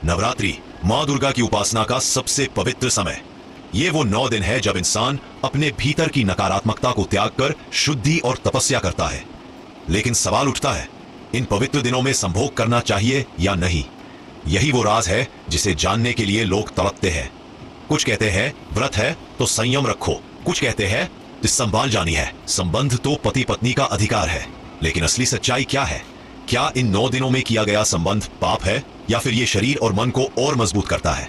नवरात्रि माँ दुर्गा की उपासना का सबसे पवित्र समय। ये वो 9 दिन है जब इंसान अपने भीतर की नकारात्मकता को त्याग कर शुद्धि और तपस्या करता है। लेकिन सवाल उठता है, इन पवित्र दिनों में संभोग करना चाहिए या नहीं? यही वो राज है जिसे जानने के लिए लोग तड़पते हैं। कुछ कहते हैं व्रत है तो संयम रखो, कुछ कहते हैं संभाल जानी है, संबंध तो पति पत्नी का अधिकार है। लेकिन असली सच्चाई क्या है? क्या इन 9 दिनों में किया गया संबंध पाप है या फिर ये शरीर और मन को और मजबूत करता है?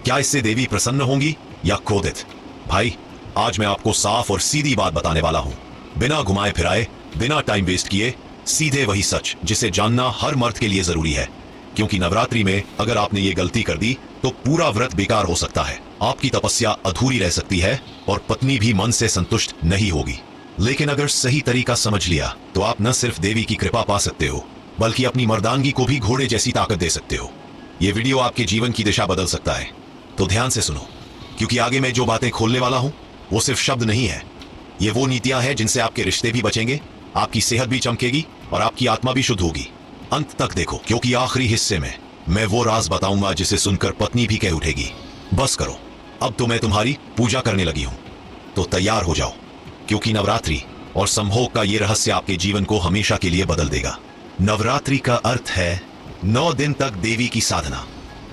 क्या इससे देवी प्रसन्न होंगी या क्रोधित? भाई, आज मैं आपको साफ और सीधी बात बताने वाला हूं, बिना घुमाए फिराए, बिना टाइम वेस्ट किए, सीधे वही सच जिसे जानना हर मर्द के लिए जरूरी है। क्योंकि नवरात्रि में अगर आपने ये गलती कर दी तो पूरा व्रत बेकार हो सकता है, आपकी तपस्या अधूरी रह सकती है और पत्नी भी मन से संतुष्ट नहीं होगी। लेकिन अगर सही तरीका समझ लिया तो आप न सिर्फ देवी की कृपा पा सकते हो, बल्कि अपनी मर्दानगी को भी घोड़े जैसी ताकत दे सकते हो। यह वीडियो आपके जीवन की दिशा बदल सकता है, तो ध्यान से सुनो, क्योंकि आगे मैं जो बातें खोलने वाला हूं वो सिर्फ शब्द नहीं है। ये वो नीतियां हैं जिनसे आपके रिश्ते भी बचेंगे, आपकी सेहत भी चमकेगी और आपकी आत्मा भी शुद्ध होगी। अंत तक देखो, क्योंकि आखिरी हिस्से में मैं वो राज बताऊंगा जिसे सुनकर पत्नी भी कह उठेगी, बस करो, अब तो मैं तुम्हारी पूजा करने लगी हूं। तो तैयार हो जाओ, क्योंकि नवरात्रि और संभोग का ये रहस्य आपके जीवन को हमेशा के लिए बदल देगा। नवरात्रि का अर्थ है 9 दिन तक देवी की साधना।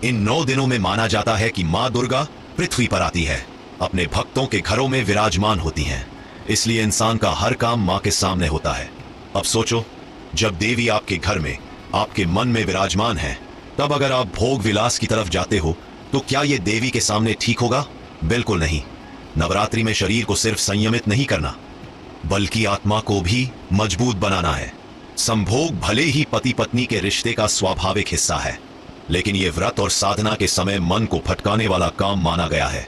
इन 9 दिनों में माना जाता है कि माँ दुर्गा पृथ्वी पर आती है, अपने भक्तों के घरों में विराजमान होती हैं। इसलिए इंसान का हर काम माँ के सामने होता है। अब सोचो, जब देवी आपके घर में, आपके मन में विराजमान है, तब अगर आप भोग विलास की तरफ जाते हो तो क्या यह देवी के सामने ठीक होगा? बिल्कुल नहीं। नवरात्रि में शरीर को सिर्फ संयमित नहीं करना, बल्कि आत्मा को भी मजबूत बनाना है। संभोग भले ही पति पत्नी के रिश्ते का स्वाभाविक हिस्सा है, लेकिन यह व्रत और साधना के समय मन को भटकाने वाला काम माना गया है।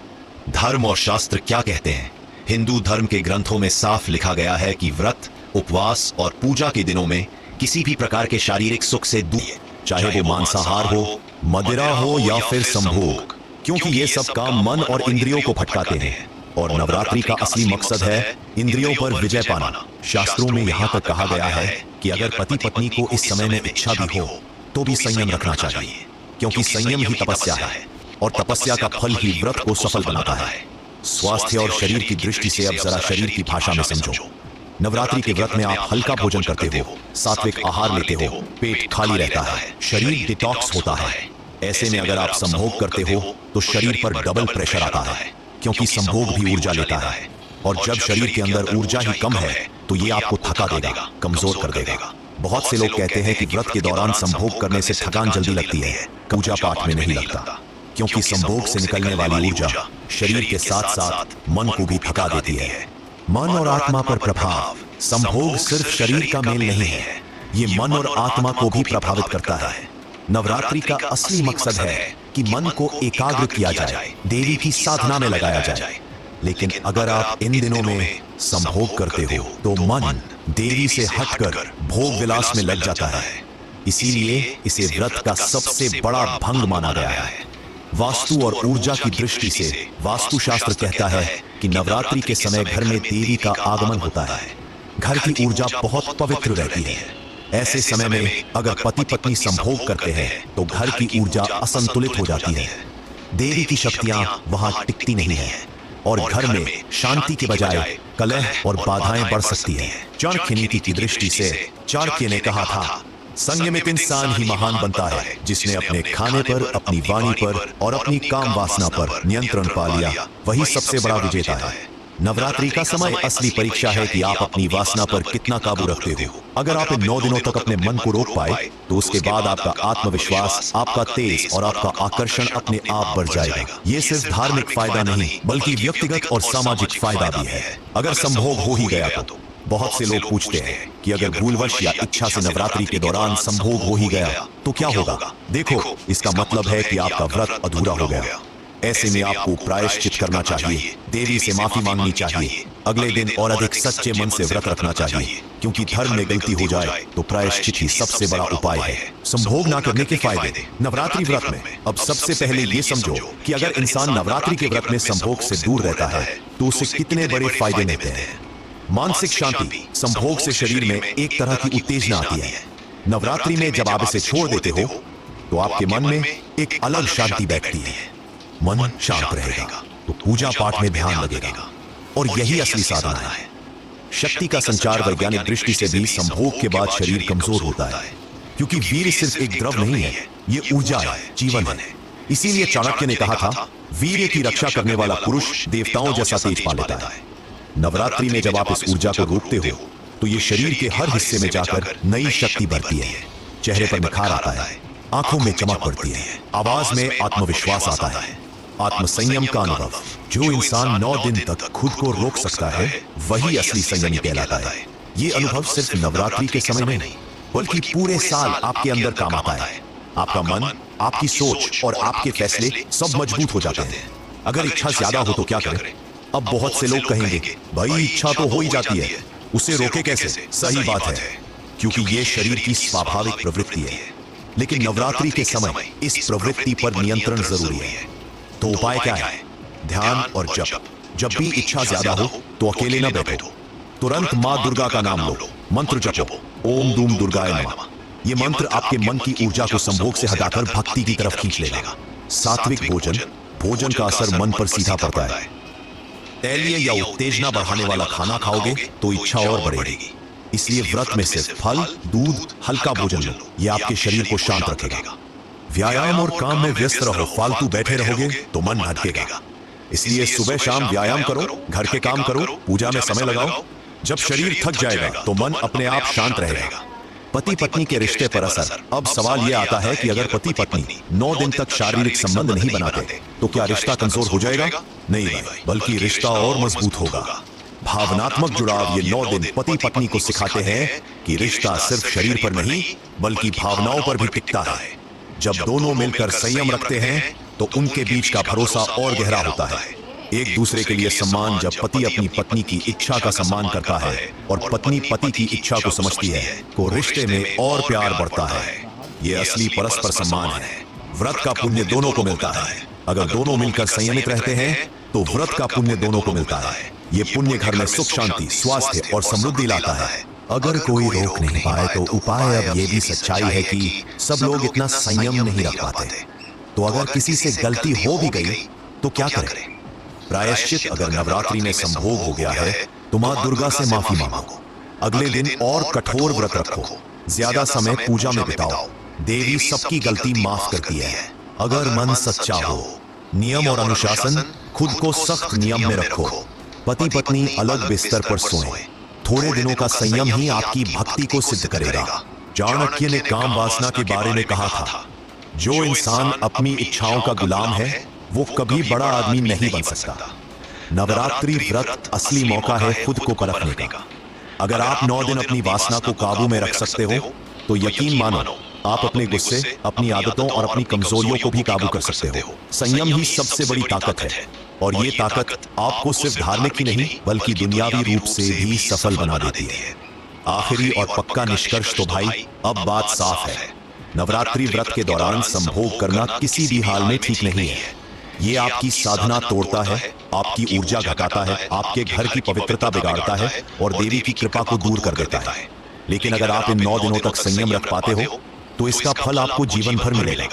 धर्म और शास्त्र क्या कहते हैं? हिंदू धर्म के ग्रंथों में साफ लिखा गया है कि व्रत, उपवास और पूजा के दिनों में किसी भी प्रकार के शारीरिक सुख से दूर, चाहे वो मांसाहार हो, मदिरा हो या फिर संभोग, क्योंकि ये सब काम मन और इंद्रियों को भटकाते हैं। और नवरात्रि का असली मकसद है इंद्रियों पर विजय पाना। शास्त्रों में यहाँ तक कहा गया है कि अगर पति पत्नी को इस समय में इच्छा भी हो तो भी संयम रखना चाहिए, क्योंकि संयम ही तपस्या है और तपस्या का फल ही व्रत को सफल बनाता है। स्वास्थ्य और शरीर की दृष्टि से अब जरा शरीर की भाषा में समझो। नवरात्रि के व्रत में आप हल्का भोजन करते हो, सात्विक आहार लेते हो, पेट खाली रहता है, शरीर डिटॉक्स होता है। ऐसे में अगर आप संभोग करते हो तो शरीर पर डबल प्रेशर आता है, क्योंकि संभोग भी ऊर्जा लेता है। और जब शरीर के अंदर ऊर्जा ही कम है तो ये आपको थका देगा, कमजोर कर देगा। बहुत से लोग कहते हैं कि व्रत के दौरान संभोग करने से थकान जल्दी लगती है, पूजा पाठ में नहीं लगता, क्योंकि संभोग से निकलने वाली ऊर्जा शरीर के साथ साथ मन को भी थका देती है। मन और आत्मा पर प्रभाव। संभोग सिर्फ शरीर का मेल नहीं है, ये मन और आत्मा को भी प्रभावित करता है। नवरात्रि का असली मकसद है कि मन को एकाग्र किया जाए, देवी की साधना में लगाया जाए। लेकिन अगर आप इन दिनों में संभोग करते हो तो मन देवी से हटकर भोग विलास में लग जाता है। इसीलिए इसे व्रत का सबसे बड़ा भंग माना गया है। वास्तु और ऊर्जा की दृष्टि से वास्तुशास्त्र कहता है कि नवरात्रि के समय घर में देवी का आगमन होता है। घर की ऊर्जा बहुत पवित्र रहती है। ऐसे समय में अगर पति पत्नी संभोग करते हैं तो घर की ऊर्जा असंतुलित हो जाती है, देवी की शक्तियां वहां टिकती नहीं है और घर में शांति के बजाय कलह और बाधाएं बढ़ सकती हैं। चाणक्य नीति की दृष्टि से चाणक्य ने कहा था, संयमित इंसान ही महान बनता है, जिसने अपने खाने पर, अपनी वाणी पर और अपनी काम वासना पर नियंत्रण पा लिया, वही सबसे बड़ा विजेता है। नवरात्रि का समय असली परीक्षा है कि आप अपनी वासना पर कितना काबू रखते हो। अगर आप इन 9 दिनों तक अपने मन को रोक पाए तो उसके बाद आपका आत्मविश्वास, आपका तेज और आपका आकर्षण अपने आप बढ़ जाएगा। ये सिर्फ धार्मिक फायदा नहीं, बल्कि व्यक्तिगत और सामाजिक फायदा भी है। अगर संभोग हो ही गया तो बहुत से लोग पूछते हैं कि अगर भूलवश या इच्छा से नवरात्रि के दौरान संभोग हो ही गया तो क्या होगा? देखो, इसका मतलब है कि आपका व्रत अधूरा हो गया। ऐसे में आपको प्रायश्चित करना चाहिए, देवी से माफी मांगनी चाहिए, अगले दिन और अधिक सच्चे मन से व्रत रखना चाहिए, क्योंकि धर्म में गलती हो जाए तो प्रायश्चित ही सबसे बड़ा उपाय है। संभोग ना करने के फायदे नवरात्रि व्रत में। अब सबसे पहले ये समझो कि अगर इंसान नवरात्रि के व्रत में संभोग से दूर रहता है तो उसे कितने बड़े फायदे मिलते हैं। मानसिक शांति। संभोग से शरीर में एक तरह की उत्तेजना आती है। नवरात्रि में जब आप इसे छोड़ देते हो तो आपके मन में एक अलग शांति बैठती है, मन शांत रहेगा तो पूजा पाठ में ध्यान लगेगा और यही असली साधना है। शक्ति का संचार वैज्ञानिक दृष्टि से भी संभोग के बाद शरीर कमजोर होता है, क्योंकि वीर सिर्फ एक द्रव नहीं है, ये ऊर्जा है, जीवन है। इसीलिए चाणक्य ने कहा था, वीर्य की रक्षा करने वाला पुरुष देवताओं जैसा तेज पा लेता है। नवरात्रि में जब आप इस ऊर्जा को रोकते हो तो ये शरीर के हर हिस्से में जाकर नई शक्ति बढ़ती है, चेहरे पर निखार आता है, आंखों में चमक बढ़ती है, आवाज में आत्मविश्वास आता है, आत्मसंयम का अनुभव। जो इंसान 9 दिन तक खुद को रोक सकता है वही असली संयमी कहलाता है। ये अनुभव सिर्फ नवरात्रि के समय नहीं बल्कि पूरे साल आपके अंदर काम आता है। आपका मन, आपकी सोच और आपके फैसले सब मजबूत हो जाते हैं। अगर इच्छा ज्यादा हो तो क्या करें? अब बहुत से लोग कहेंगे, भाई इच्छा तो हो ही जाती है, उसे रोके कैसे? सही बात है, क्योंकि ये शरीर की स्वाभाविक प्रवृत्ति है। लेकिन नवरात्रि के समय इस प्रवृत्ति पर नियंत्रण जरूरी है। तो उपाय क्या है? ध्यान और जप। जब भी इच्छा ज्यादा हो तो अकेले न बैठो, तुरंत मां दुर्गा का नाम लो, मंत्र जपो, ओम दूम दुर्गाय नमः। ये मंत्र आपके मन की ऊर्जा को संभोग से हटाकर भक्ति की तरफ खींच लेगा। सात्विक भोजन का असर मन पर सीधा पड़ता है। तैलीय या उत्तेजना बढ़ाने वाला खाना खाओगे तो इच्छा और बढ़ेगी। इसलिए व्रत में सिर्फ फल, दूध, हल्का भोजन लो, ये आपके शरीर को शांत रखेगा। व्यायाम और काम में व्यस्त रहो, फालतू बैठे रहोगे तो मन भटकेगा। इसलिए सुबह शाम व्यायाम करो, घर के काम करो, पूजा में समय लगाओ। जब शरीर थक जाएगा तो मन अपने आप शांत रहेगा। पति पत्नी के रिश्ते पर असर। अब सवाल यह आता है कि अगर पति पत्नी 9 दिन तक शारीरिक संबंध नहीं बनाते तो क्या रिश्ता कमजोर हो जाएगा? नहीं भाई, बल्कि रिश्ता और मजबूत होगा। भावनात्मक जुड़ाव ये 9 दिन पति पत्नी को सिखाते हैं कि रिश्ता सिर्फ शरीर पर नहीं बल्कि भावनाओं पर भी टिकता है। जब दोनों मिलकर संयम रखते हैं तो उनके बीच का भरोसा और गहरा होता है। एक दूसरे के लिए सम्मान। जब पति अपनी पत्नी की इच्छा का सम्मान करता है और पत्नी पति की इच्छा को समझती है तो रिश्ते में और प्यार बढ़ता है। ये असली परस्पर सम्मान है। व्रत का पुण्य दोनों को मिलता है। अगर दोनों मिलकर संयमित रहते हैं तो व्रत का पुण्य दोनों को मिलता है। ये पुण्य घर में सुख, शांति, स्वास्थ्य और समृद्धि लाता है। अगर कोई रोक नहीं पाए तो उपाय अब ये भी सच्चाई है कि सब लोग इतना संयम नहीं रख पाते। तो अगर किसी से गलती हो भी गई तो क्या करें? प्रायश्चित। अगर नवरात्रि में संभोग हो गया है तो मां दुर्गा से माफी मांगो। अगले दिन और कठोर व्रत रखो, ज्यादा समय पूजा में बिताओ। देवी सबकी गलती माफ करती है अगर मन सच्चा हो। नियम और अनुशासन। खुद को सख्त नियम में रखो। पति पत्नी अलग बिस्तर पर सोएं। थोड़े दिनों का संयम ही आपकी भक्ति को सिद्ध करेगा। चाणक्य ने काम वासना के बारे में कहा था, जो इंसान अपनी इच्छाओं का गुलाम है वो कभी बड़ा आदमी नहीं बन सकता। नवरात्रि व्रत असली मौका है खुद को परखने का। अगर आप 9 दिन अपनी वासना को काबू में रख सकते हो तो यकीन मानो आप अपने गुस्से, अपनी आदतों और अपनी कमजोरियों को भी काबू कर सकते हो। संयम ही सबसे बड़ी ताकत है और ये ताकत आपको सिर्फ धार्मिक ही नहीं बल्कि दुनियावी रूप से भी सफल बना देती है। आखिरी और पक्का निष्कर्ष तो भाई अब बात साफ है। नवरात्रि व्रत के दौरान संभोग करना किसी भी हाल में ठीक नहीं है। ये आपकी साधना तोड़ता है, आपकी ऊर्जा घटाता है, आपके घर की पवित्रता बिगाड़ता है और देवी की कृपा को दूर कर देता है। लेकिन अगर आप इन 9 दिनों तक संयम रख पाते हो तो इसका फल आपको जीवन भर मिलेगा।